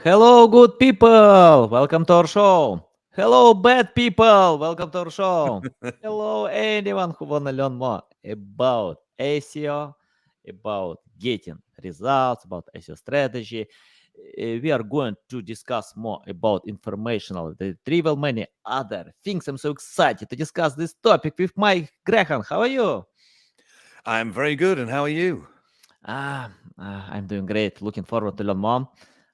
Hello, good people. Welcome to our show. Hello, bad people. Welcome to our show. Hello, anyone who want to learn more about SEO, about getting results, about SEO strategy. We are going to discuss more about informational retrieval, many other things. I'm so excited to discuss this topic with my Grehan. How are you? I'm very good, and how are you? I'm doing great. Looking forward to learn more.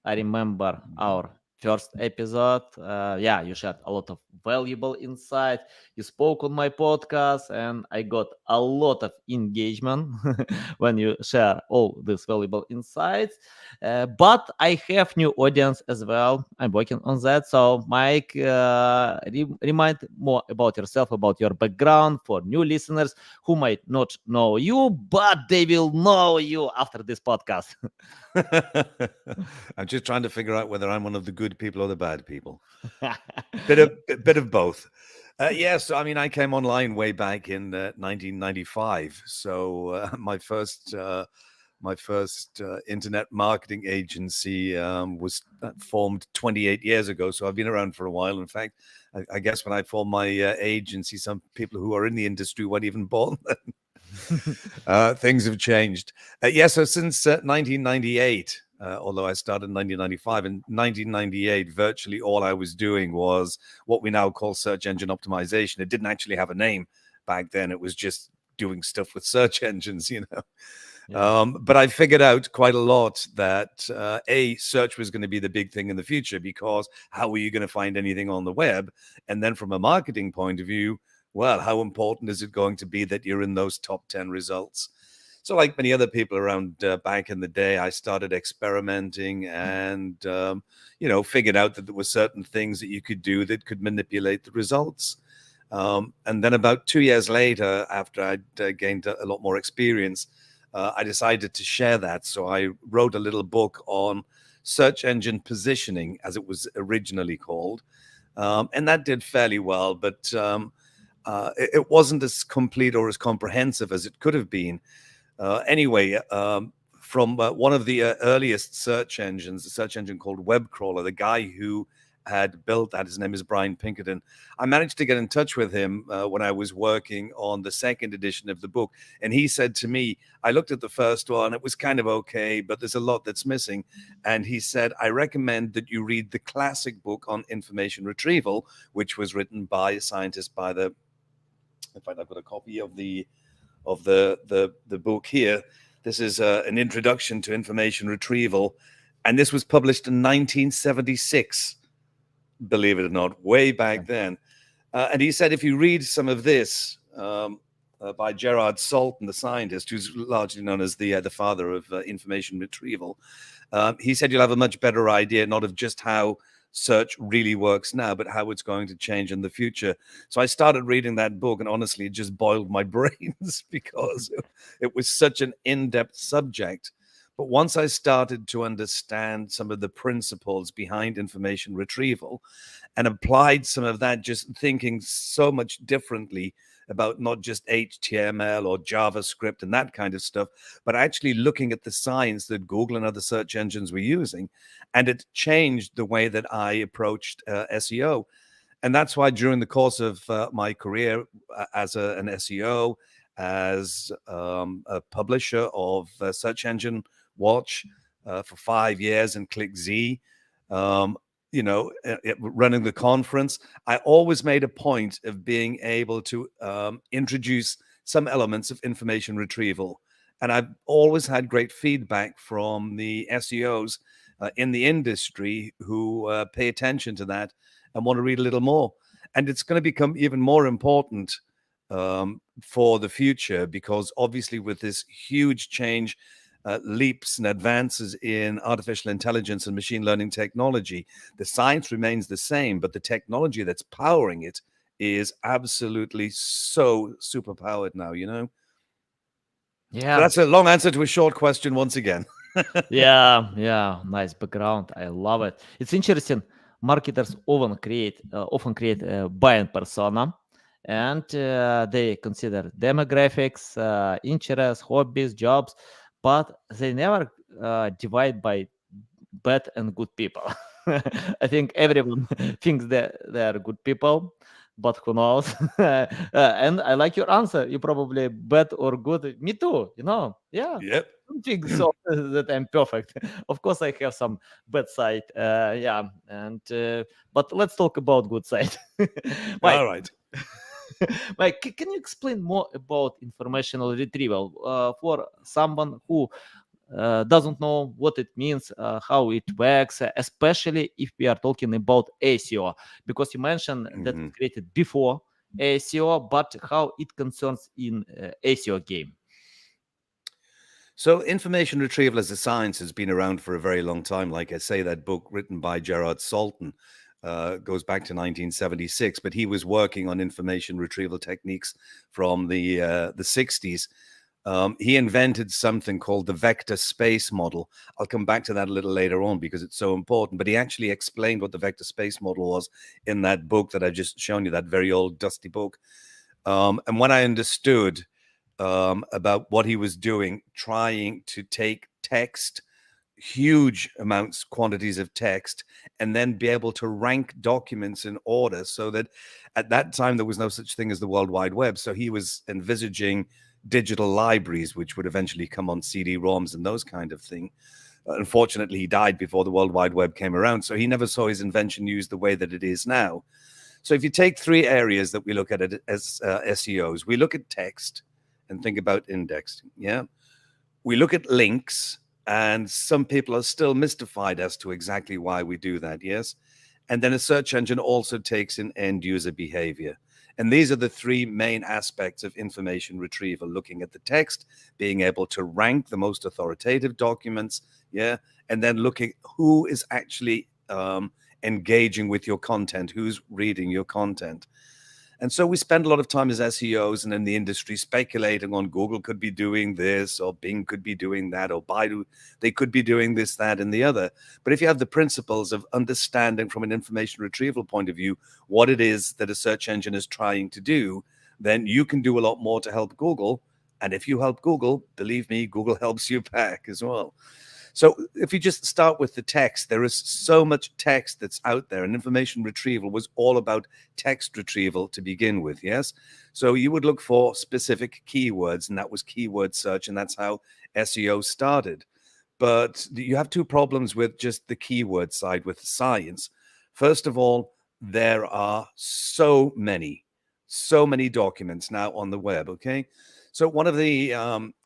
I remember our first episode. Yeah, you shared a lot of valuable insight. You spoke on my podcast, and I got a lot of engagement when you share all these valuable insights. But I have new audience as well. I'm working on that. So, Mike, remind more about yourself, about your background for new listeners who might not know you, but they will know you after this podcast. I'm just trying to figure out whether I'm one of the good people or the bad people. Bit of both. Yes, I mean, I came online way back in 1995. So my first internet marketing agency was formed 28 years ago. So I've been around for a while. In fact, I guess when I formed my agency, some people who are in the industry weren't even born then. Things have changed. So since 1998, although I started in 1995, in 1998, virtually all I was doing was what we now call search engine optimization. It didn't actually have a name back then. It was just doing stuff with search engines, Yeah. But I figured out quite a lot that search was going to be the big thing in the future, because how were you going to find anything on the web? And then from a marketing point of view, well, how important is it going to be that you're in those top 10 results? So like many other people around back in the day, I started experimenting and, figured out that there were certain things that you could do that could manipulate the results. And then about 2 years later, after I'd gained a lot more experience, I decided to share that. So I wrote a little book on search engine positioning, as it was originally called. And that did fairly well, but it wasn't as complete or as comprehensive as it could have been. From one of the earliest search engines, a search engine called Webcrawler, the guy who had built that, his name is Brian Pinkerton. I managed to get in touch with him when I was working on the second edition of the book. And he said to me, I looked at the first one, it was kind of okay, but there's a lot that's missing. And he said, I recommend that you read the classic book on information retrieval, which was written by a scientist by the, in fact, I've got a copy of the book here. This is an introduction to information retrieval, and this was published in 1976. Believe it or not, way back then. And he said, if you read some of this by Gerard Salton, the scientist, who's largely known as the father of information retrieval, he said you'll have a much better idea not of just how search really works now, but how it's going to change in the future. So I started reading that book, and honestly, it just boiled my brains because it was such an in-depth subject. But once I started to understand some of the principles behind information retrieval and applied some of that, just thinking so much differently about not just HTML or JavaScript and that kind of stuff, but actually looking at the science that Google and other search engines were using. And it changed the way that I approached SEO. And that's why during the course of my career as an SEO, as a publisher of Search Engine Watch for 5 years and ClickZ, running the conference, I always made a point of being able to introduce some elements of information retrieval. And I've always had great feedback from the SEOs in the industry who pay attention to that and want to read a little more. And it's going to become even more important for the future, because obviously with this huge change, leaps and advances in artificial intelligence and machine learning technology, the science remains the same, but the technology that's powering it is absolutely so super powered now, So Yeah. that's a long answer to a short question once again. Yeah, nice background. I love it. It's interesting. Marketers often create a buying persona, and they consider demographics, interests, hobbies, jobs, but they never divide by bad and good people. I think everyone thinks that they are good people, but who knows? And I like your answer. You probably bad or good. Me too. Yeah. Yep. I don't think so that I'm perfect. Of course, I have some bad side. Yeah, and but let's talk about good side. Mike, All right. Mike, can you explain more about informational retrieval for someone who doesn't know what it means, how it works, especially if we are talking about SEO, because you mentioned that Mhm. it's created before SEO, but how it concerns in SEO game. So, information retrieval as a science has been around for a very long time. Like I say, that book written by Gerard Salton goes back to 1976, but he was working on information retrieval techniques from the 60s. He invented something called the vector space model. I'll come back to that a little later on because it's so important. But he actually explained what the vector space model was in that book that I've just shown you, that very old, dusty book. And when I understood about what he was doing, trying to take text, huge amounts, quantities of text, and then be able to rank documents in order so that at that time there was no such thing as the World Wide Web. So he was envisaging digital libraries, which would eventually come on CD-ROMs and those kind of thing. Unfortunately, he died before the World Wide Web came around, so he never saw his invention used the way that it is now. So if you take three areas that we look at it as SEOs, we look at text and think about indexing. Yeah. We look at links, and some people are still mystified as to exactly why we do that. Yes. And then a search engine also takes in end user behavior. And these are the three main aspects of information retrieval: looking at the text, being able to rank the most authoritative documents. Yeah. And then looking who is actually engaging with your content, who's reading your content. And so we spend a lot of time as SEOs and in the industry speculating on Google could be doing this, or Bing could be doing that, or Baidu, they could be doing this, that, and the other. But if you have the principles of understanding from an information retrieval point of view what it is that a search engine is trying to do, then you can do a lot more to help Google. And if you help Google, believe me, Google helps you back as well. So if you just start with the text, there is so much text that's out there, and information retrieval was all about text retrieval to begin with. Yes. So you would look for specific keywords, and that was keyword search, and that's how SEO started. But you have two problems with just the keyword side with science. First of all, there are so many documents now on the web. Okay. So one of the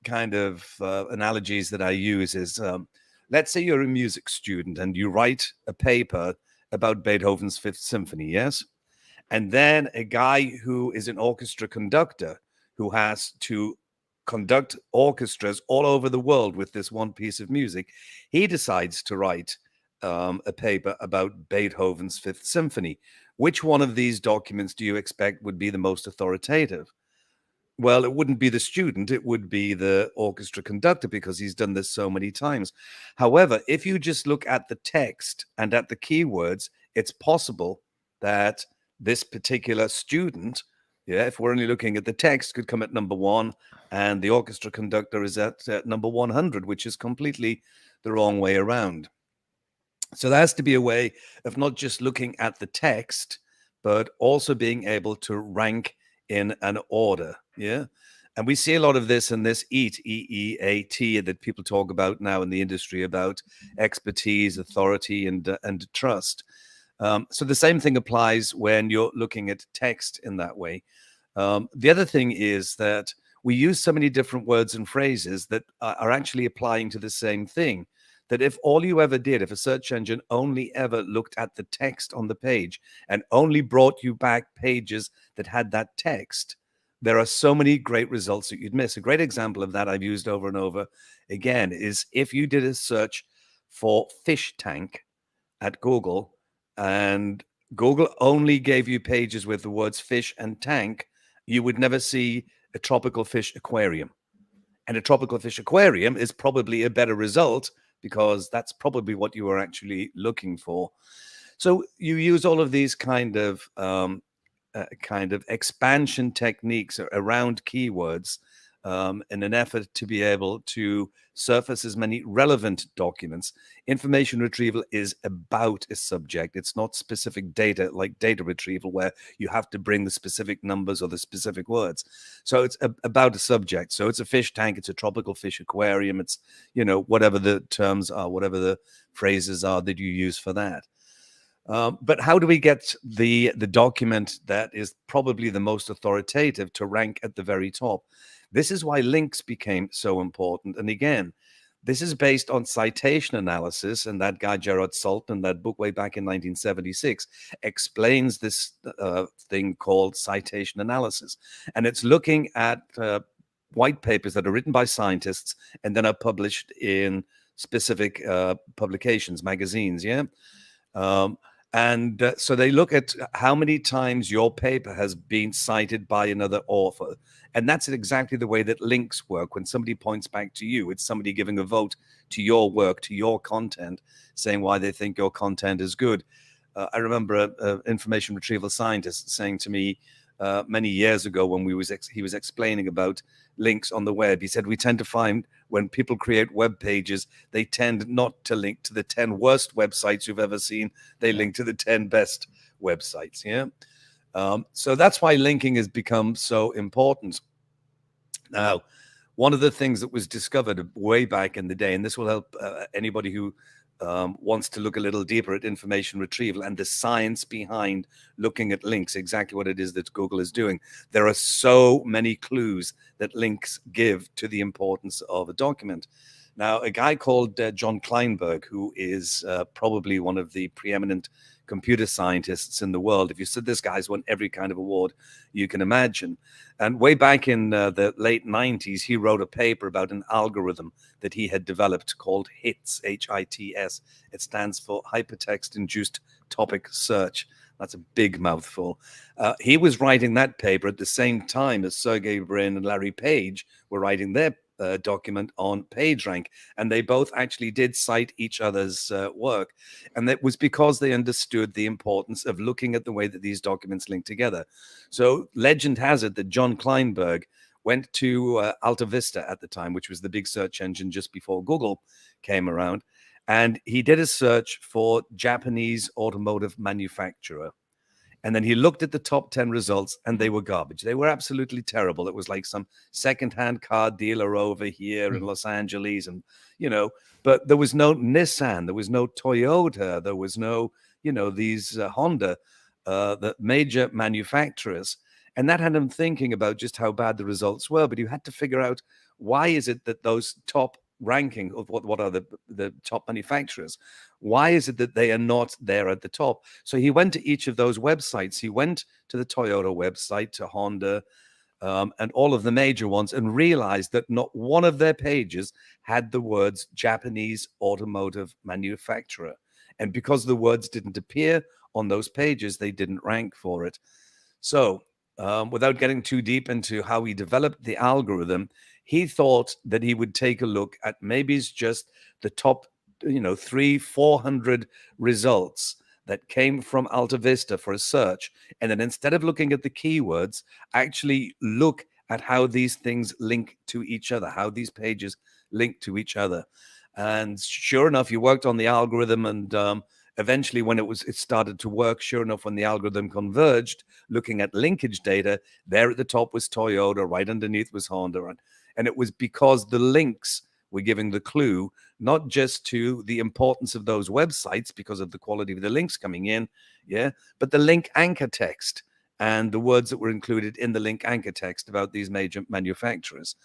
kind of analogies that I use is, let's say you're a music student and you write a paper about Beethoven's Fifth Symphony, yes? And then a guy who is an orchestra conductor who has to conduct orchestras all over the world with this one piece of music, he decides to write a paper about Beethoven's Fifth Symphony. Which one of these documents do you expect would be the most authoritative? Well, it wouldn't be the student, it would be the orchestra conductor because he's done this so many times. However, if you just look at the text and at the keywords, it's possible that this particular student, yeah, if we're only looking at the text, could come at number one, and the orchestra conductor is at number 100, which is completely the wrong way around. So there has to be a way of not just looking at the text, but also being able to rank in an order. Yeah. And we see a lot of this in this EAT, EEAT, that people talk about now in the industry about expertise, authority, and trust. So the same thing applies when you're looking at text in that way. The other thing is that we use so many different words and phrases that are actually applying to the same thing. That if all you ever did, if a search engine only ever looked at the text on the page and only brought you back pages that had that text, there are so many great results that you'd miss. A great example of that I've used over and over again is if you did a search for fish tank at Google and Google only gave you pages with the words fish and tank, you would never see a tropical fish aquarium. And a tropical fish aquarium is probably a better result because that's probably what you are actually looking for. So you use all of these kind of expansion techniques around keywords in an effort to be able to surface as many relevant documents. Information retrieval is about a subject. It's not specific data like data retrieval, where you have to bring the specific numbers or the specific words. So it's about a subject. So it's a fish tank, it's a tropical fish aquarium, it's, whatever the terms are, whatever the phrases are that you use for that. But how do we get the document that is probably the most authoritative to rank at the very top? This is why links became so important. And again, this is based on citation analysis. And that guy, Gerard Salton, that book way back in 1976, explains this thing called citation analysis. And it's looking at white papers that are written by scientists and then are published in specific publications, magazines, yeah? So they look at how many times your paper has been cited by another author. And that's exactly the way that links work. When somebody points back to you, it's somebody giving a vote to your work, to your content, saying why they think your content is good. I remember an information retrieval scientist saying to me many years ago when he was explaining about links on the web. He said, we tend to find when people create web pages, they tend not to link to the 10 worst websites you've ever seen. They link to the 10 best websites. Yeah. So that's why linking has become so important. Now, one of the things that was discovered way back in the day, and this will help anybody who wants to look a little deeper at information retrieval and the science behind looking at links, exactly what it is that Google is doing. There are so many clues that links give to the importance of a document. Now, a guy called John Kleinberg, who is probably one of the preeminent computer scientists in the world. If you said this guy's won every kind of award you can imagine. And way back in the late 90s, he wrote a paper about an algorithm that he had developed called HITS, H-I-T-S. It stands for Hypertext-Induced Topic Search. That's a big mouthful. He was writing that paper at the same time as Sergey Brin and Larry Page were writing their document on PageRank, and they both actually did cite each other's work, and that was because they understood the importance of looking at the way that these documents link together. So legend has it that John Kleinberg went to Alta Vista at the time, which was the big search engine just before Google came around, and he did a search for Japanese automotive manufacturer. And then he looked at the top 10 results, and they were garbage. They were absolutely terrible. It was like some secondhand car dealer over here in Los Angeles. And, but there was no Nissan, there was no Toyota, there was no, these Honda, the major manufacturers. And that had him thinking about just how bad the results were. But you had to figure out, why is it that those top ranking of what are the top manufacturers, why is it that they are not there at the top? So he went to each of those websites. He went to the Toyota website, to Honda, and all of the major ones, and realized that not one of their pages had the words Japanese automotive manufacturer. And because the words didn't appear on those pages, they didn't rank for it. So without getting too deep into how he developed the algorithm, he thought that he would take a look at maybe it's just the top, 300-400 results that came from Alta Vista for a search. And then instead of looking at the keywords, actually look at how these things link to each other, how these pages link to each other. And sure enough, he worked on the algorithm, and eventually when it started to work, sure enough, when the algorithm converged, looking at linkage data, there at the top was Toyota, right underneath was Honda. And it was because the links were giving the clue, not just to the importance of those websites because of the quality of the links coming in, but the link anchor text and the words that were included in the link anchor text about these major manufacturers.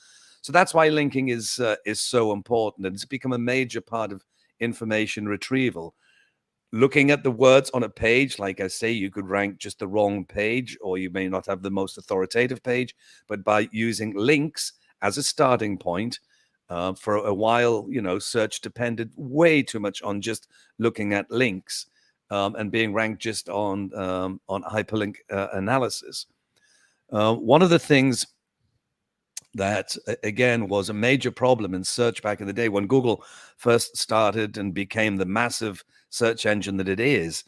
So that's why linking is so important, and it's become a major part of information retrieval. Looking at the words on a page, like I say, you could rank just the wrong page, or you may not have the most authoritative page, but by using links as a starting point, for a while, search depended way too much on just looking at links and being ranked just on hyperlink analysis. One of the things that, again, was a major problem in search back in the day when Google first started and became the massive search engine that it is,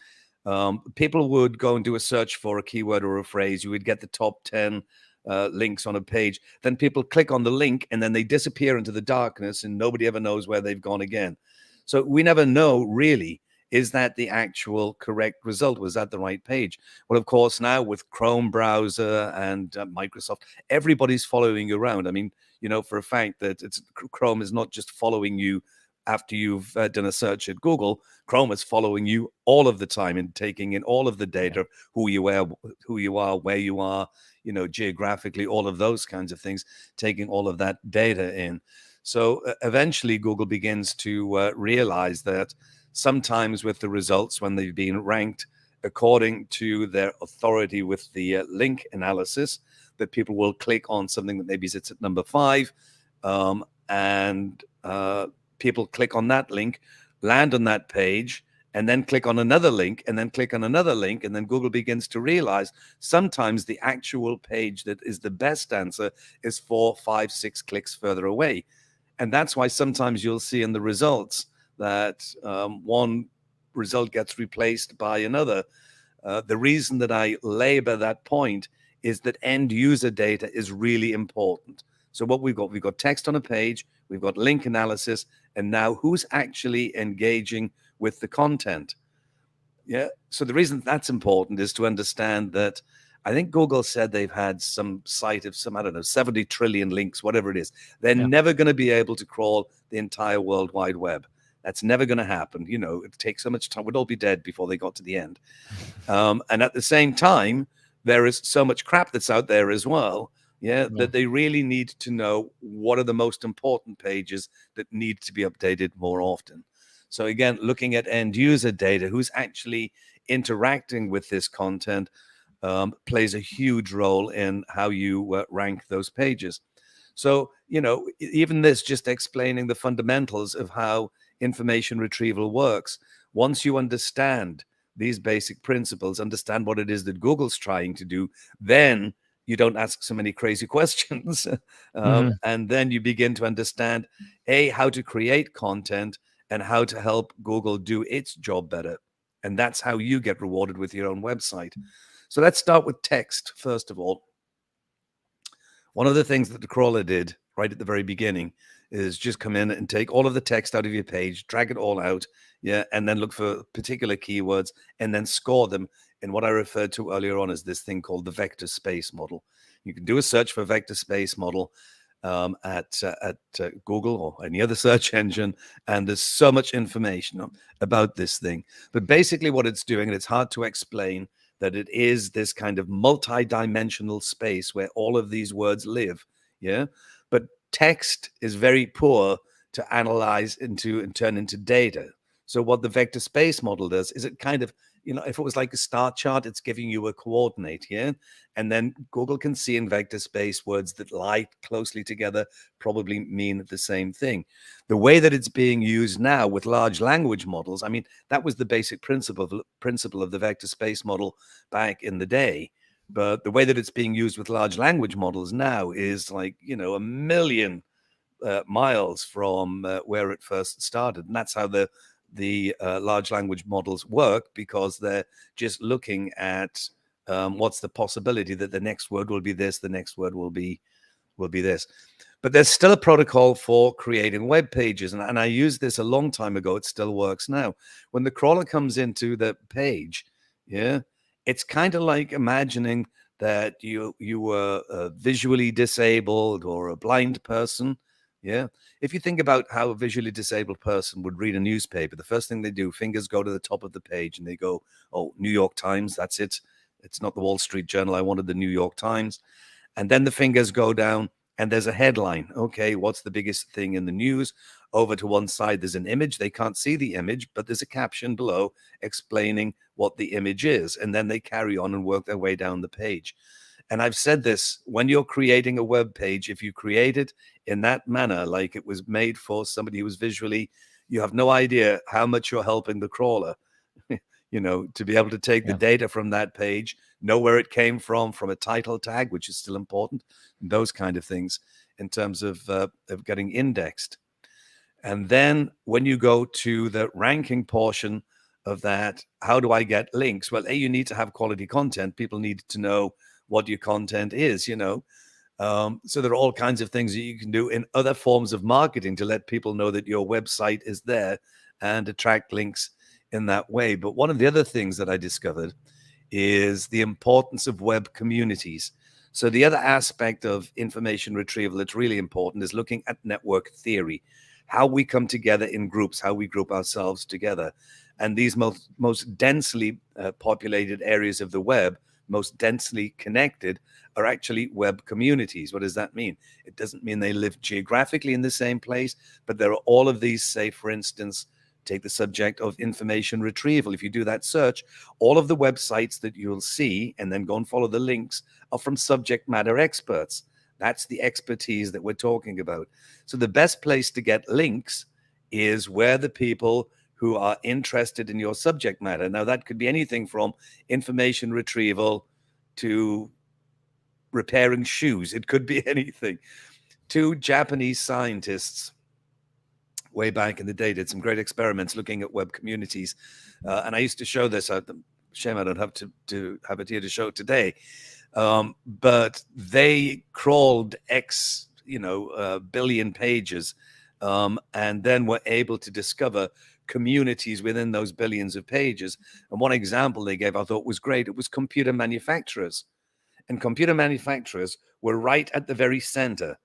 people would go and do a search for a keyword or a phrase. You would get the top 10 links on a page, then people click on the link and then they disappear into the darkness and nobody ever knows where they've gone again. So we never know really, is that the actual correct result? Was that the right page? Well, of course, now with Chrome browser and Microsoft, everybody's following you around. I mean, you know for a fact that Chrome is not just following you after you've done a search at Google. Chrome is following you all of the time and taking in all of the data of who you are, where you are, geographically, all of those kinds of things, taking all of that data in. So eventually Google begins to realize that sometimes with the results, when they've been ranked according to their authority with the link analysis, that people will click on something that maybe sits at number 5, and people click on that link, land on that page, and then click on another link, and then click on another link, and then Google begins to realize sometimes the actual page that is the best answer is 4, 5, 6 clicks further away. And that's why sometimes you'll see in the results that one result gets replaced by another. The reason that I labor that point is that end user data is really important. So what we've got text on a page, we've got link analysis, and now who's actually engaging with the content. Yeah. So the reason that's important is to understand that I think Google said they've had some site of some, I don't know, 70 trillion links, whatever it is. They're never going to be able to crawl the entire World Wide Web. That's never going to happen. It takes so much time. We'd all be dead before they got to the end. And at the same time, there is so much crap that's out there as well. That they really need to know what are the most important pages that need to be updated more often. So again, looking at end user data, who's actually interacting with this content, plays a huge role in how you rank those pages. So, even this, just explaining the fundamentals of how information retrieval works. Once you understand these basic principles, understand what it is that Google's trying to do, then you don't ask so many crazy questions. And then you begin to understand, how to create content and how to help Google do its job better. And that's how you get rewarded with your own website. So let's start with text, first of all. One of the things that the crawler did right at the very beginning is just come in and take all of the text out of your page, drag it all out, and then look for particular keywords and then score them in what I referred to earlier on as this thing called the vector space model. You can do a search for vector space model at Google or any other search engine, and there's so much information about this thing. But basically what it's doing, and it's hard to explain, that it is this kind of multi-dimensional space where all of these words live, but text is very poor to analyze into and turn into data. So what the vector space model does is it kind of, if it was like a star chart, it's giving you a coordinate here. And then Google can see in vector space words that lie closely together probably mean the same thing. The way that it's being used now with large language models, I mean, that was the basic principle of the vector space model back in the day. But the way that it's being used with large language models now is like, a million miles from where it first started. And that's how the large language models work, because they're just looking at what's the possibility that the next word will be this, the next word will be this. But there's still a protocol for creating web pages, and I used this a long time ago. It still works now. When the crawler comes into the page, it's kind of like imagining that you were visually disabled or a blind person. If you think about how a visually disabled person would read a newspaper, the first thing they do, fingers go to the top of the page and they go, oh, New York Times, that's it. It's not the Wall Street Journal. I wanted the New York Times. And then the fingers go down and there's a headline. Okay, what's the biggest thing in the news? Over to one side, there's an image. They can't see the image, but there's a caption below explaining what the image is. And then they carry on and work their way down the page. And I've said this, when you're creating a web page, if you create it in that manner, like it was made for somebody who was visually, you have no idea how much you're helping the crawler, to be able to take the data from that page, know where it came from a title tag, which is still important, and those kind of things in terms of getting indexed. And then when you go to the ranking portion of that, how do I get links? Well, you need to have quality content. People need to know what your content is, So there are all kinds of things that you can do in other forms of marketing to let people know that your website is there and attract links in that way. But one of the other things that I discovered is the importance of web communities. So the other aspect of information retrieval that's really important is looking at network theory, how we come together in groups, how we group ourselves together. And these most densely populated areas of the web, most densely connected, are actually web communities. What does that mean? It doesn't mean they live geographically in the same place, but there are all of these, say, for instance, take the subject of information retrieval. If you do that search, all of the websites that you'll see, and then go and follow the links, are from subject matter experts. That's the expertise that we're talking about. So the best place to get links is where the people who are interested in your subject matter. Now, that could be anything from information retrieval to repairing shoes. It could be anything. Two Japanese scientists way back in the day did some great experiments looking at web communities. And I used to show this. Shame I don't have to have it here to show it today. But they crawled billion pages and then were able to discover communities within those billions of pages. And one example they gave I thought was great. It was computer manufacturers. And computer manufacturers were right at the very center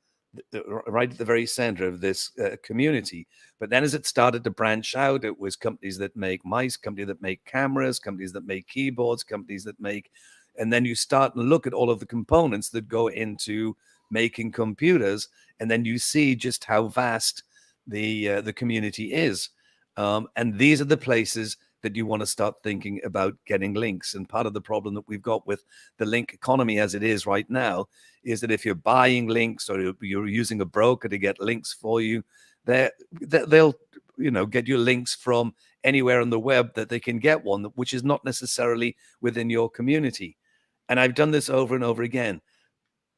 of this community. But then as it started to branch out, it was companies that make mice, companies that make cameras, companies that make keyboards, companies that make, and then you start to look at all of the components that go into making computers, and then you see just how vast the community is. And these are the places that you want to start thinking about getting links. And part of the problem that we've got with the link economy as it is right now is that if you're buying links or you're using a broker to get links for you, they'll get you links from anywhere on the web that they can get one, which is not necessarily within your community. And I've done this over and over again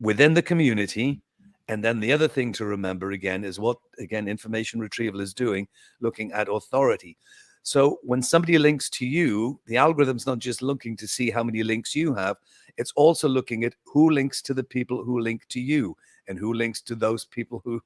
within the community. And then the other thing to remember again is what, again, information retrieval is doing, looking at authority. So when somebody links to you, the algorithm's not just looking to see how many links you have. It's also looking at who links to the people who link to you and who links to those people who,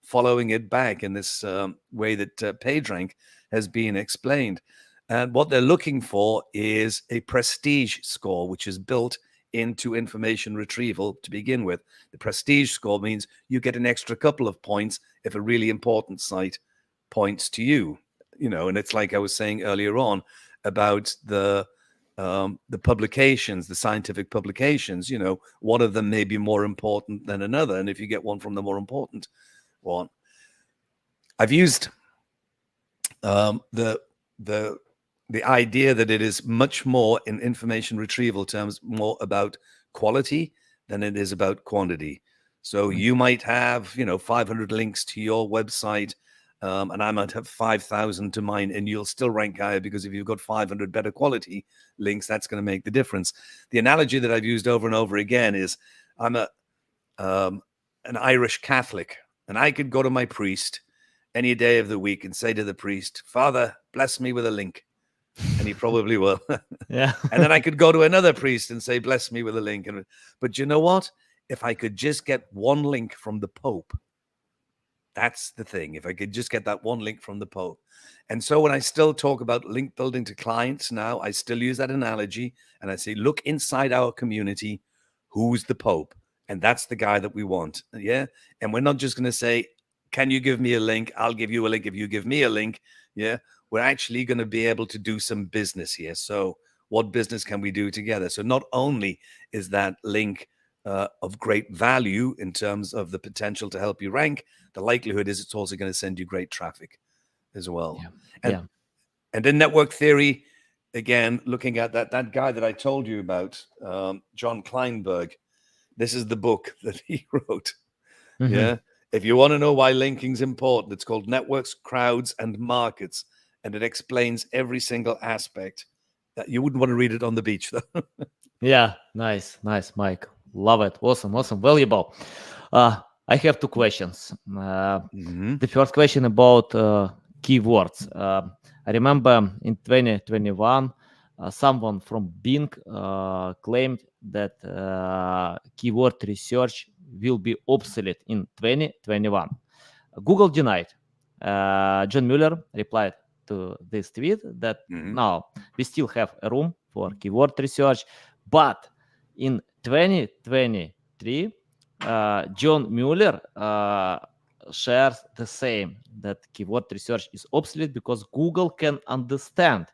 following it back in this way that PageRank has been explained. And what they're looking for is a prestige score, which is built into information retrieval to begin with. The prestige score means you get an extra couple of points if a really important site points to you. And it's like I was saying earlier on about the publications, the scientific publications, one of them may be more important than another. And if you get one from the more important one, I've used the idea that it is much more in information retrieval terms, more about quality than it is about quantity. So you might have, 500 links to your website, and I might have 5,000 to mine, and you'll still rank higher because if you've got 500 better quality links, that's going to make the difference. The analogy that I've used over and over again is I'm an Irish Catholic, and I could go to my priest any day of the week and say to the priest, "Father, bless me with a link." And he probably will. Yeah. And then I could go to another priest and say, "Bless me with a link." But you know what? If I could just get one link from the Pope, that's the thing. If I could just get that one link from the Pope. And so when I still talk about link building to clients now, I still use that analogy. And I say, look inside our community, who's the Pope? And that's the guy that we want. Yeah. And we're not just going to say, can you give me a link? I'll give you a link if you give me a link. Yeah. We're actually going to be able to do some business here. So what business can we do together? So not only is that link of great value in terms of the potential to help you rank, the likelihood is it's also going to send you great traffic as well. Yeah. And in network theory, again, looking at that guy that I told you about, John Kleinberg, this is the book that he wrote. Mhm. Yeah. If you want to know why linking's important, it's called Networks, Crowds, and Markets. And it explains every single aspect. You wouldn't want to read it on the beach, though. Yeah, nice, Mike. Love it. Awesome, valuable. I have two questions. The first question about keywords. I remember in 2021, someone from Bing claimed that keyword research will be obsolete in 2021. Google denied. John Mueller replied to this tweet that now we still have a room for keyword research, but in 2023, John Mueller shares the same, that keyword research is obsolete because Google can understand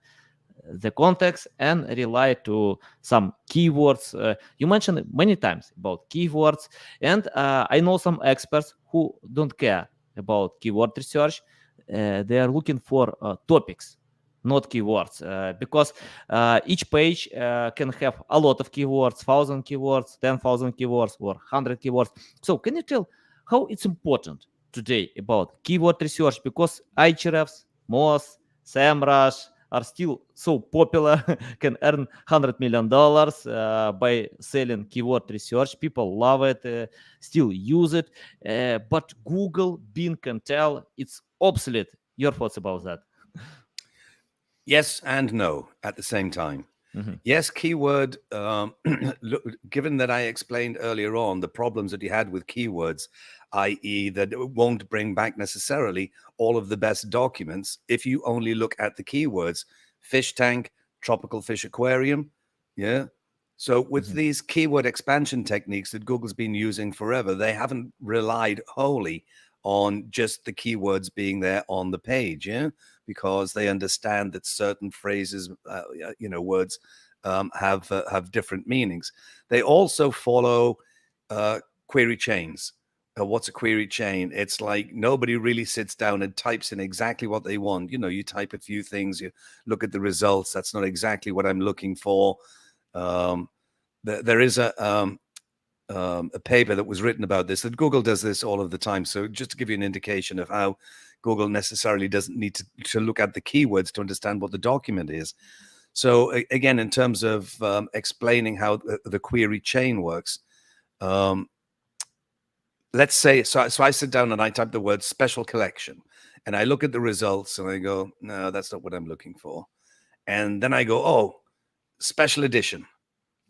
the context and rely to some keywords. You mentioned many times about keywords, and I know some experts who don't care about keyword research. They are looking for topics, not keywords, because each page can have a lot of keywords, 1,000 keywords, 10,000 keywords, or 100 keywords. So can you tell how it's important today about keyword research? Because Ahrefs, Moz, SEMrush are still so popular, can earn $100 million by selling keyword research. People love it, still use it, but Google, Bing can tell it's obsolete. Your thoughts about that? Yes and no at the same time. Yes, keyword, given that I explained earlier on the problems that you had with keywords, i.e. that it won't bring back necessarily all of the best documents if you only look at the keywords, fish tank, tropical fish aquarium, yeah? So with these keyword expansion techniques that Google's been using forever, they haven't relied wholly on just the keywords being there on the page, yeah? Because they understand that certain phrases, words have different meanings. They also follow query chains. What's a query chain? It's like nobody really sits down and types in exactly what they want. You type a few things, you look at the results. That's not exactly what I'm looking for. There is a paper that was written about this, that Google does this all of the time. So just to give you an indication of how Google necessarily doesn't need to look at the keywords to understand what the document is. So again, in terms of explaining how the query chain works, let's say, so I sit down and I type the word special collection, and I look at the results and I go, no, that's not what I'm looking for. And then I go, oh, special edition.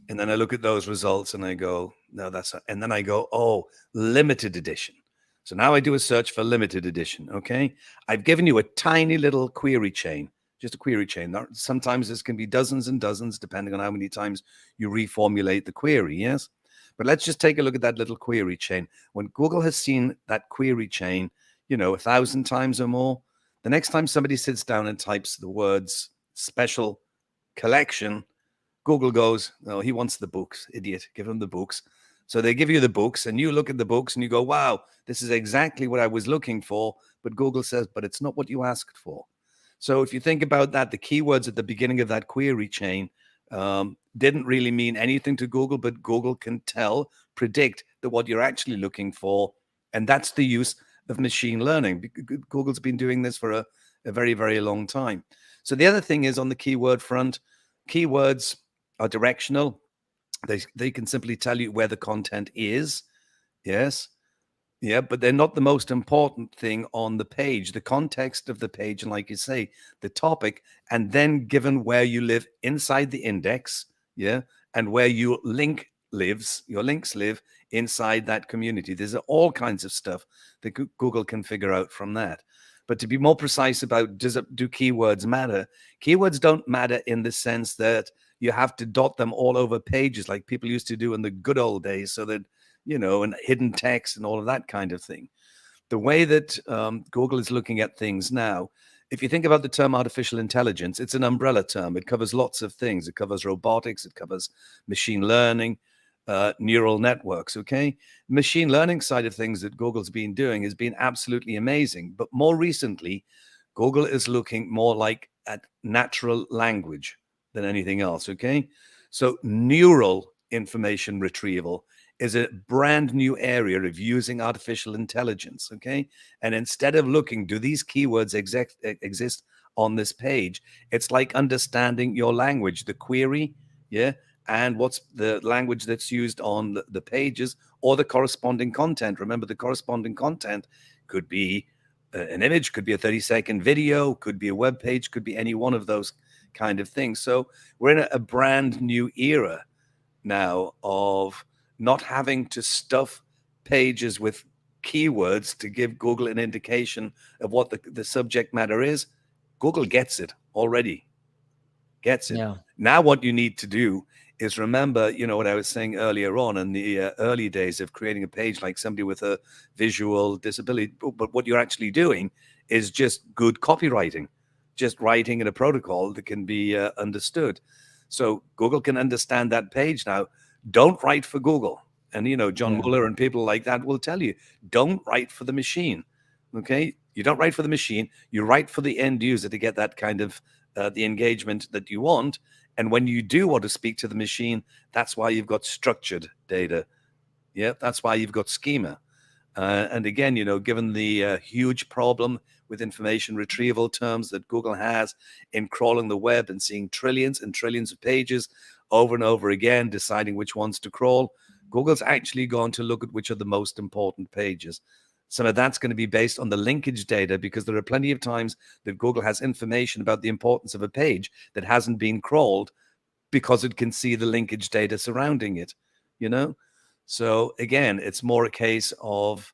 And then I look at those results and I go, no, that's not. And then I go, oh, limited edition. So now I do a search for limited edition. Okay. I've given you a tiny little query chain, just a query chain. Sometimes this can be dozens and dozens, depending on how many times you reformulate the query. Yes. But let's just take a look at that little query chain. When Google has seen that query chain, 1,000 times or more, the next time somebody sits down and types the words special collection, Google goes, oh, he wants the books, idiot, give him the books. So they give you the books and you look at the books and you go, wow, this is exactly what I was looking for. But Google says, but it's not what you asked for. So if you think about that, the keywords at the beginning of that query chain didn't really mean anything to Google, but Google can predict that what you're actually looking for. And that's the use of machine learning. Google's been doing this for a very, very long time. So the other thing is, on the keyword front, keywords are directional. They can simply tell you where the content is. Yes. Yeah, but they're not the most important thing on the page. The context of the page, and like you say, the topic, and then given where you live inside the index, yeah, and where your links live inside that community. There's all kinds of stuff that Google can figure out from that. But to be more precise about, do keywords matter? Keywords don't matter in the sense that you have to dot them all over pages like people used to do in the good old days, so that, and hidden text and all of that kind of thing. The way that Google is looking at things now, if you think about the term artificial intelligence, it's an umbrella term. It covers lots of things. It covers robotics. It covers machine learning, neural networks, okay? Machine learning side of things that Google's been doing has been absolutely amazing. But more recently, Google is looking more like at natural language than anything else, okay? So neural information retrieval is a brand new area of using artificial intelligence, okay? And instead of looking, do these keywords exist on this page? It's like understanding your language, the query, yeah? And what's the language that's used on the pages, or the corresponding content. Remember, the corresponding content could be an image, could be a 30-second video, could be a web page, could be any one of those kind of thing. So we're in a brand new era now of not having to stuff pages with keywords to give Google an indication of what the subject matter is. Google gets it already, gets it. Yeah. Now what you need to do is remember, what I was saying earlier on in the early days of creating a page like somebody with a visual disability. But what you're actually doing is just good copywriting, just writing in a protocol that can be understood. So Google can understand that page now. Don't write for Google. And, John Yeah. Mueller and people like that will tell you, don't write for the machine. Okay. You don't write for the machine. You write for the end user to get that kind of the engagement that you want. And when you do want to speak to the machine, that's why you've got structured data. Yeah, that's why you've got schema. And again, given the huge problem with information retrieval terms that Google has in crawling the web and seeing trillions and trillions of pages over and over again, deciding which ones to crawl, Google's actually gone to look at which are the most important pages. Some of that's going to be based on the linkage data, because there are plenty of times that Google has information about the importance of a page that hasn't been crawled because it can see the linkage data surrounding it, So again, it's more a case of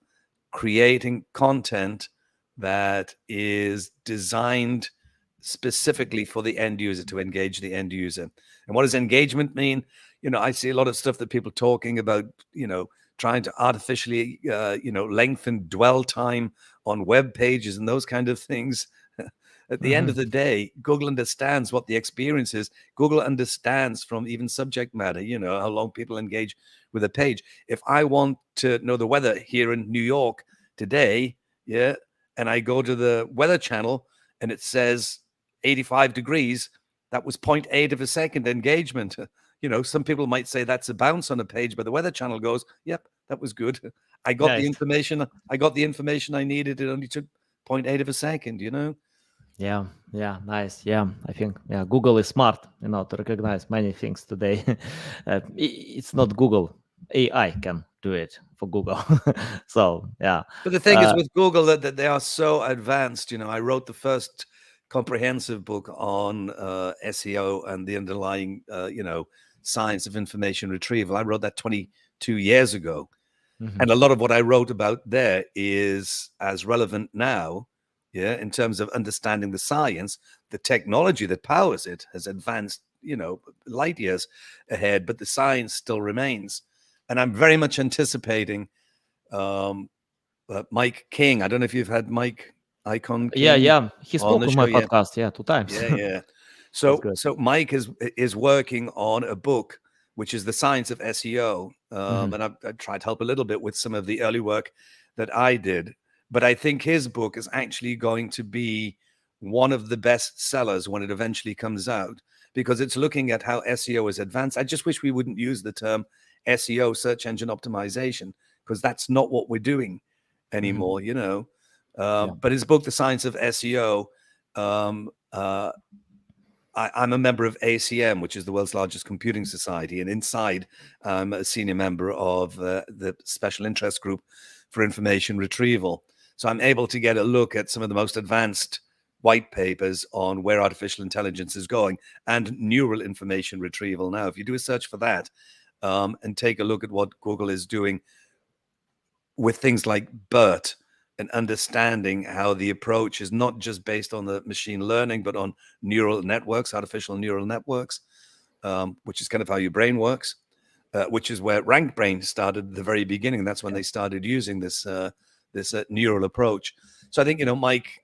creating content that is designed specifically for the end user, to engage the end user. And what does engagement mean? I see a lot of stuff that people talking about, trying to artificially, lengthen dwell time on web pages and those kind of things. At the end of the day, Google understands what the experience is. Google understands from even subject matter, how long people engage with a page. If I want to know the weather here in New York today, and I go to the weather channel and it says 85 degrees, that was 0.8 of a second engagement. Some people might say that's a bounce on a page, but the weather channel goes, yep, that was good. I got the information. I got the information I needed. It only took 0.8 of a second, Yeah, nice. Yeah, I think Google is smart, to recognize many things today. It's not Google, AI can do it for Google. So yeah. But the thing is with Google that they are so advanced. I wrote the first comprehensive book on SEO and the underlying, science of information retrieval. I wrote that 22 years ago. And a lot of what I wrote about there is as relevant now, in terms of understanding the science. The technology that powers it has advanced, light years ahead, but the science still remains. And I'm very much anticipating Mike King. I don't know if you've had Mike Icon King. Yeah. He on spoke the on show. my Yeah. podcast, 2 times. Yeah. That's good. So Mike is working on a book, which is the science of SEO. And I tried to help a little bit with some of the early work that I did. But I think his book is actually going to be one of the best sellers when it eventually comes out, because it's looking at how SEO is advanced. I just wish we wouldn't use the term SEO, search engine optimization, because that's not what we're doing anymore, But his book, The Science of SEO, I'm a member of ACM, which is the world's largest computing society, and inside I'm a senior member of the special interest group for information retrieval. So I'm able to get a look at some of the most advanced white papers on where artificial intelligence is going and neural information retrieval. Now, if you do a search for that and take a look at what Google is doing with things like BERT, and understanding how the approach is not just based on the machine learning, but on neural networks, artificial neural networks, which is kind of how your brain works, which is where Rank Brain started at the very beginning. That's when they started using this neural approach. So I think, Mike,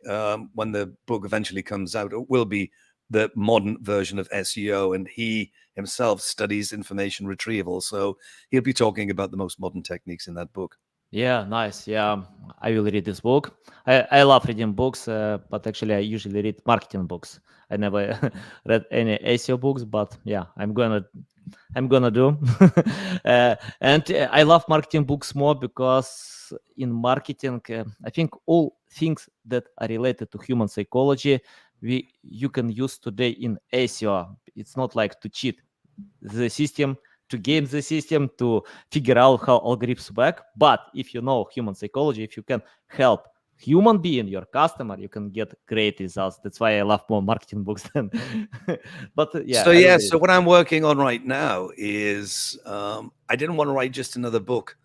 when the book eventually comes out, it will be the modern version of SEO, and he himself studies information retrieval. So he'll be talking about the most modern techniques in that book. Yeah, nice. Yeah, I will read this book. I love reading books, but actually I usually read marketing books. I never read any SEO books, but yeah, I'm gonna do. I love marketing books more because in marketing, I think all things that are related to human psychology, you can use today in SEO. It's not like to cheat the system, to game the system, to figure out how algorithms work. But if you know human psychology, if you can help human being, your customer, you can get great results. That's why I love more marketing books than. But yeah, So I will yeah, read so it. what I'm working on right now is I didn't want to write just another book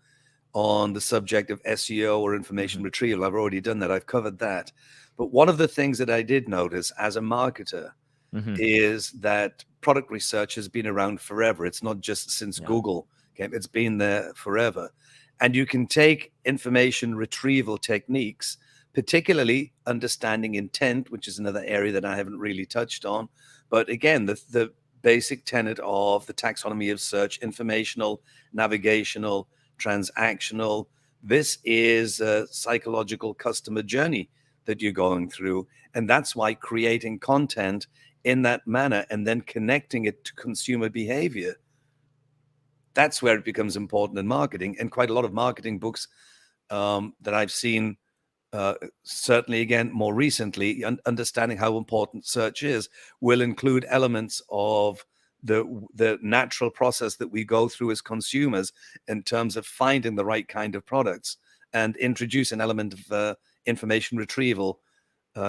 on the subject of SEO or information Mhm. retrieval. I've already done that. I've covered that. But one of the things that I did notice as a marketer Mhm. is that product research has been around forever. It's not just since Yeah. Google came, it's been there forever. And you can take information retrieval techniques, particularly understanding intent, which is another area that I haven't really touched on. But again, the basic tenet of the taxonomy of search: informational, navigational, transactional. This is a psychological customer journey that you're going through. And that's why creating content in that manner and then connecting it to consumer behavior, that's where it becomes important in marketing. And quite a lot of marketing books that I've seen, certainly again more recently, understanding how important search is, will include elements of the natural process that we go through as consumers in terms of finding the right kind of products, and introduce an element of information retrieval,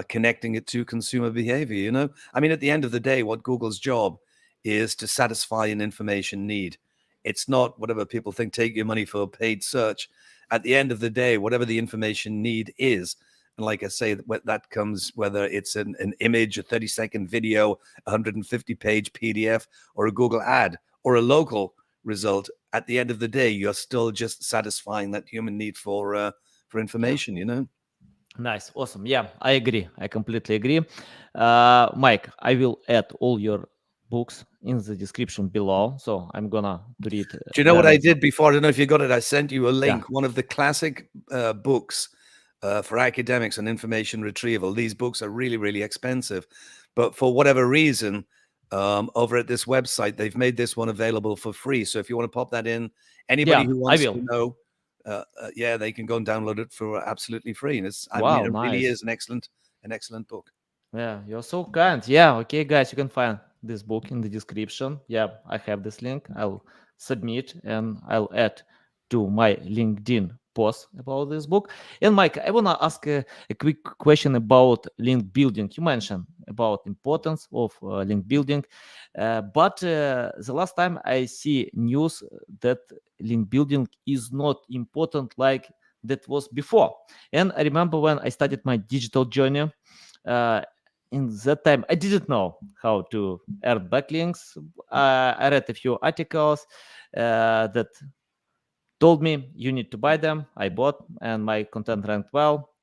connecting it to consumer behavior. I mean, at the end of the day, what Google's job is to satisfy an information need. It's not whatever people think, take your money for paid search. At the end of the day, whatever the information need is, and like I say, that comes whether it's an image, a 30-second video, 150-page PDF, or a Google ad, or a local result. At the end of the day, you're still just satisfying that human need for Yeah. information. Nice. Awesome. Yeah, I agree. I completely agree. Mike, I will add all your books in the description below. So I'm gonna to read Do you know what them I as well. did before? I don't know if you got it. I sent you a Yeah. link, one of the classic books for academics on information retrieval. These books are really, really expensive, but for whatever reason, over at this website, they've made this one available for free. So if you want to pop that in, anybody Yeah, who I wants will. to know, yeah, they can go and download it for absolutely free. And I mean, Wow, it really nice. is an excellent book. Yeah, you're so kind. Yeah, okay, guys, you can find this book in the description. Yeah, I have this link. I'll submit and I'll add to my LinkedIn post about this book. And Mike, I wanna ask a quick question about link building. You mentioned about importance of link building, but the last time I see news that link building is not important like that was before. And I remember when I started my digital journey. Uh, in that time I didn't know how to earn backlinks. I read a few articles that told me you need to buy them. I bought and my content ranked well.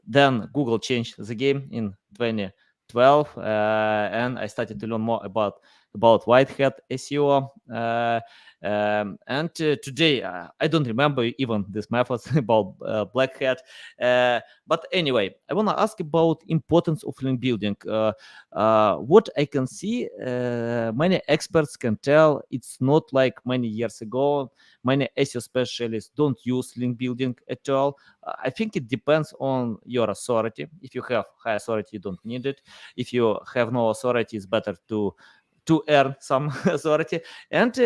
Then Google changed the game in 2012, and I started to learn more about white hat SEO. And today, I don't remember even these methods about black hat. But anyway, I want to ask about importance of link building. What I can see, many experts can tell it's not like many years ago. Many SEO specialists don't use link building at all. I think it depends on your authority. If you have high authority, you don't need it. If you have no authority, it's better to earn some authority. And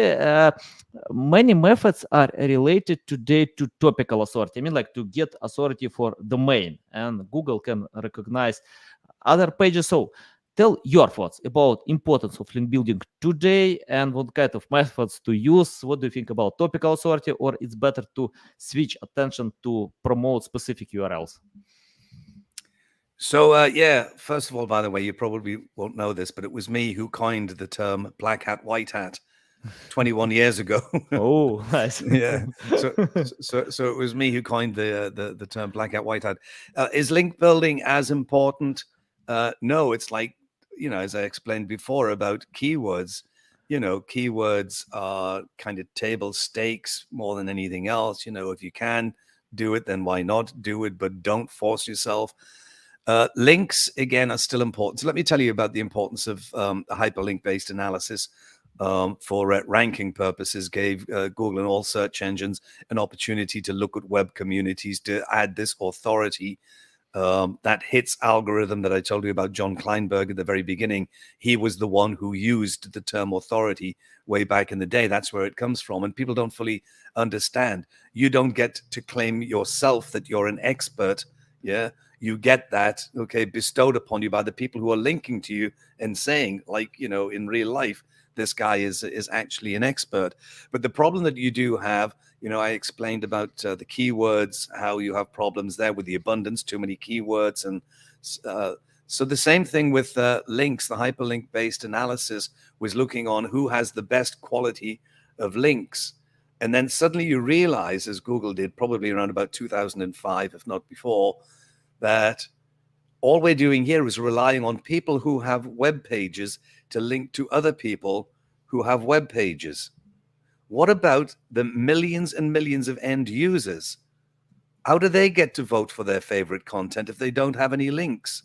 many methods are related today to topical authority. I mean, like to get authority for domain, and Google can recognize other pages. So tell your thoughts about importance of link building today and what kind of methods to use. What do you think about topical authority, or it's better to switch attention to promote specific URLs? So, yeah, first of all, by the way, you probably won't know this, but it was me who coined the term black hat, white hat 21 years ago. Oh, nice. Yeah. So it was me who coined the term black hat, white hat. Is link building as important? No, it's like, as I explained before about keywords, keywords are kind of table stakes more than anything else. If you can do it, then why not do it, but don't force yourself. Links, again, are still important. So let me tell you about the importance of a hyperlink-based analysis for ranking purposes. Gave Google and all search engines an opportunity to look at web communities to add this authority. That hits algorithm that I told you about, John Kleinberg, at the very beginning. He was the one who used the term authority way back in the day. That's where it comes from. And people don't fully understand. You don't get to claim yourself that you're an expert Yeah, you get that, okay, bestowed upon you by the people who are linking to you and saying, like, in real life, this guy is actually an expert. But the problem that you do have, I explained about the keywords, how you have problems there with the abundance, too many keywords. And uh, so the same thing with links. The hyperlink based analysis was looking on who has the best quality of links. And then suddenly you realize, as Google did probably around about 2005, if not before, that all we're doing here is relying on people who have web pages to link to other people who have web pages. What about the millions and millions of end users? How do they get to vote for their favorite content if they don't have any links?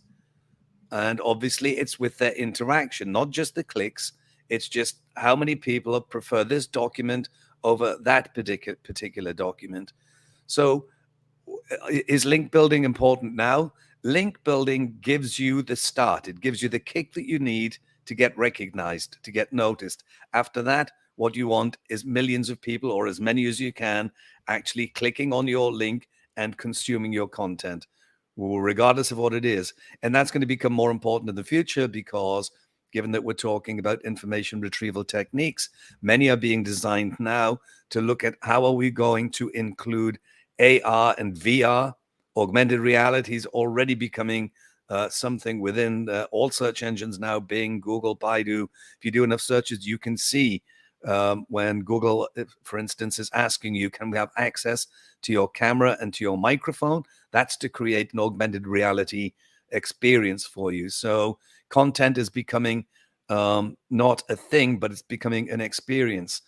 And obviously, it's with their interaction, not just the clicks. It's just how many people prefer this document over that particular document. So, is link building important now? Link building gives you the start. It gives you the kick that you need to get recognized, to get noticed. After that, what you want is millions of people, or as many as you can, actually clicking on your link and consuming your content, regardless of what it is. And that's going to become more important in the future because given that we're talking about information retrieval techniques, many are being designed now to look at how are we going to include AR and VR. Augmented reality is already becoming something within all search engines now, Bing, Google, Baidu. If you do enough searches, you can see when Google, for instance, is asking you, can we have access to your camera and to your microphone? That's to create an augmented reality experience for you. So content is becoming not a thing, but it's becoming an experience.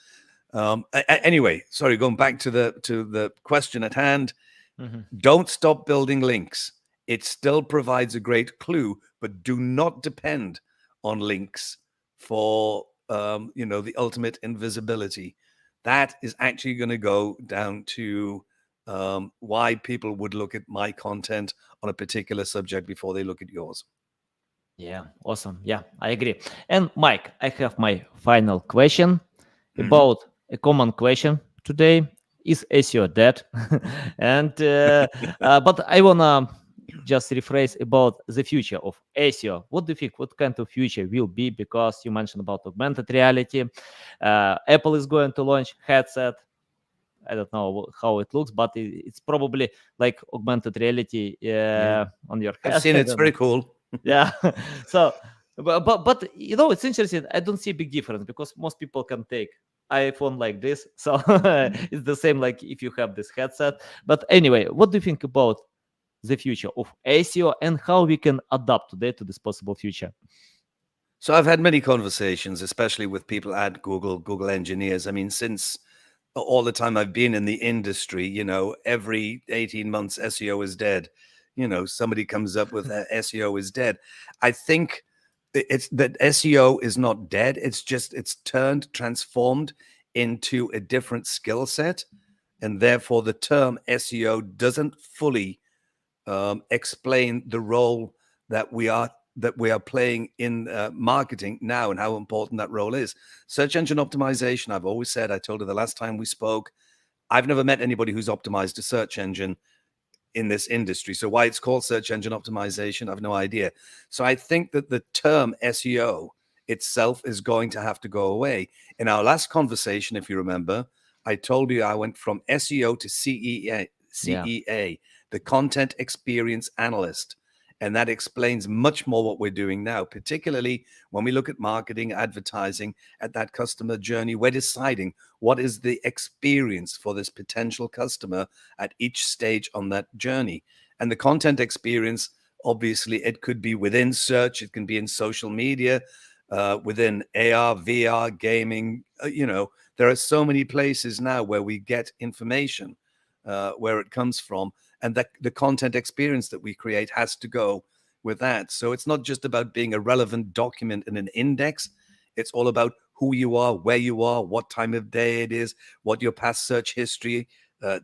Anyway, sorry, going back to the question at hand. Mm-hmm. Don't stop building links. It still provides a great clue, but do not depend on links for the ultimate invisibility. That is actually going to go down to why people would look at my content on a particular subject before they look at yours. Yeah, awesome. Yeah, I agree. And Mike, I have my final question Mhm. about a common question today. Is SEO dead? And but I wanna just rephrase about the future of SEO. What do you think? What kind of future will be? Because you mentioned about augmented reality. Apple is going to launch headset. I don't know how it looks, but it's probably like augmented reality Yeah, on your I've head. seen I it. It's don't know. very cool. Yeah. So, but it's interesting. I don't see a big difference because most people can take iPhone like this. So it's the same like if you have this headset. But anyway, what do you think about the future of SEO and how we can adapt today to this possible future? So I've had many conversations, especially with people at Google engineers. I mean, since all the time I've been in the industry, every 18 months SEO is dead. Somebody comes up with SEO is dead. I think it's that SEO is not dead. It's just it's transformed into a different skill set, and therefore the term SEO doesn't fully explain the role that we are playing in marketing now and how important that role is. Search engine optimization, I've always said, I told you the last time we spoke, I've never met anybody who's optimized a search engine in this industry. So why it's called search engine optimization, I've no idea. So I think that the term SEO itself is going to have to go away. In our last conversation, if you remember, I told you I went from SEO to Yeah. the content experience analyst. And that explains much more what we're doing now, particularly when we look at marketing, advertising, at that customer journey. We're deciding what is the experience for this potential customer at each stage on that journey. And the content experience, obviously, it could be within search, it can be in social media, within AR, VR, gaming. There are so many places now where we get information, where it comes from, and that the content experience that we create has to go with that. So it's not just about being a relevant document in an index. It's all about who you are, where you are, what time of day it is, what your past search history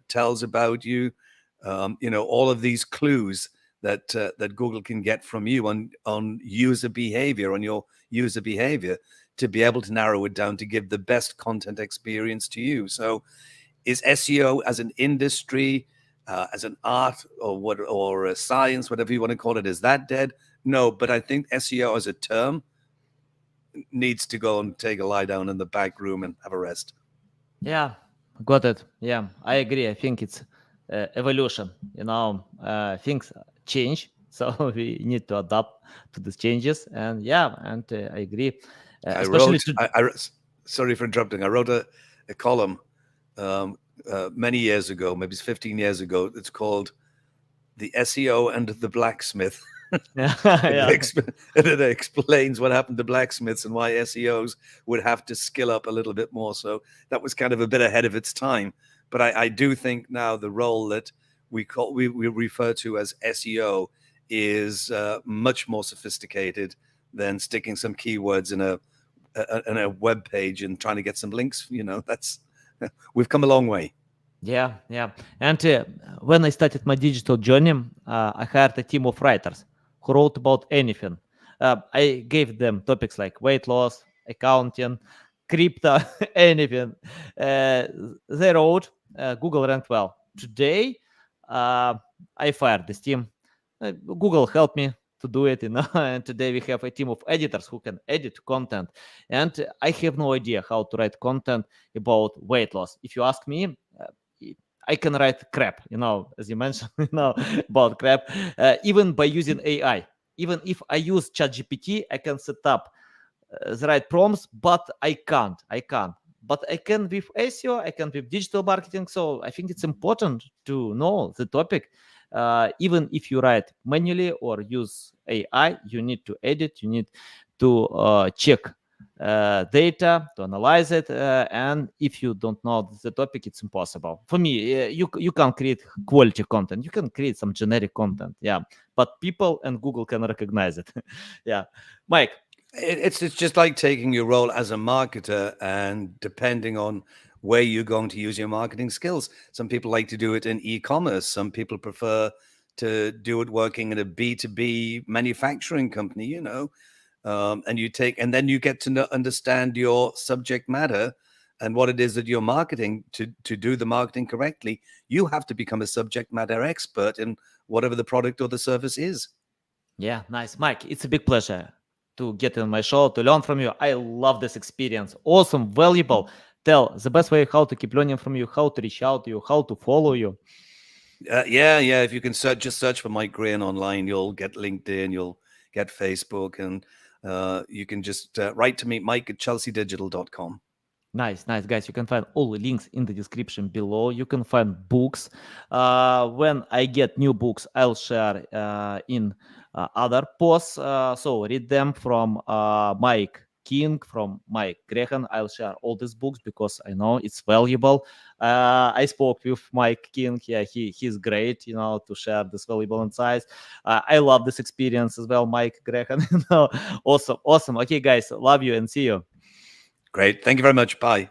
tells about you. All of these clues that Google can get from you on user behavior, on your user behavior, to be able to narrow it down to give the best content experience to you. So is SEO as an industry as an art or a science, whatever you want to call it. Is that dead? No, but I think SEO as a term needs to go and take a lie down in the back room and have a rest. Yeah, got it. Yeah, I agree. I think it's evolution. Things change, so we need to adapt to these changes. And yeah, and I agree. Especially to Sorry for interrupting. I wrote a column many years ago, maybe it's 15 years ago. It's called "The SEO and the Blacksmith." It explains what happened to blacksmiths and why SEOs would have to skill up a little bit more. So that was kind of a bit ahead of its time. But I do think now the role that we refer to as SEO is much more sophisticated than sticking some keywords in a web page and trying to get some links. We've come a long way. Yeah. And when I started my digital journey, I hired a team of writers who wrote about anything. I gave them topics like weight loss, accounting, crypto, anything. They wrote. Google ranked well. Today, I fired this team. Google helped me to do it, and today we have a team of editors who can edit content. And I have no idea how to write content about weight loss. If you ask me, I can write crap, as you mentioned, about crap, even by using AI. Even if I use ChatGPT, I can set up the right prompts, but I can't. But I can with SEO, I can with digital marketing. So I think it's important to know the topic. Even if you write manually or use AI, you need to edit, you need to check data to analyze it, and if you don't know the topic, it's impossible for me. You can't create quality content, you can create some generic content, but people and Google can recognize it. Mike, it's just like taking your role as a marketer, and depending on where you're going to use your marketing skills. Some people like to do it in e-commerce, some people prefer to do it working in a B2B manufacturing company, and then you get to understand your subject matter and what it is that you're marketing. To do the marketing correctly, you have to become a subject matter expert in whatever the product or the service is. Yeah, nice. Mike, it's a big pleasure to get on my show, to learn from you. I love this experience. Awesome, valuable. Tell the best way how to keep learning from you, how to reach out to you, how to follow you. Yeah. If you can just search for Mike Grehan online, you'll get LinkedIn, you'll get Facebook, and you can just write to me, mike@chelseadigital.com. Nice, guys. You can find all the links in the description below. You can find books. When I get new books, I'll share in other posts. So read them from Mike King, from Mike Grehan. I'll share all these books because I know it's valuable. I spoke with Mike King. Yeah, he's great, to share this valuable insights. I love this experience as well, Mike Grehan. Awesome. Okay, guys, love you and see you. Great. Thank you very much. Bye.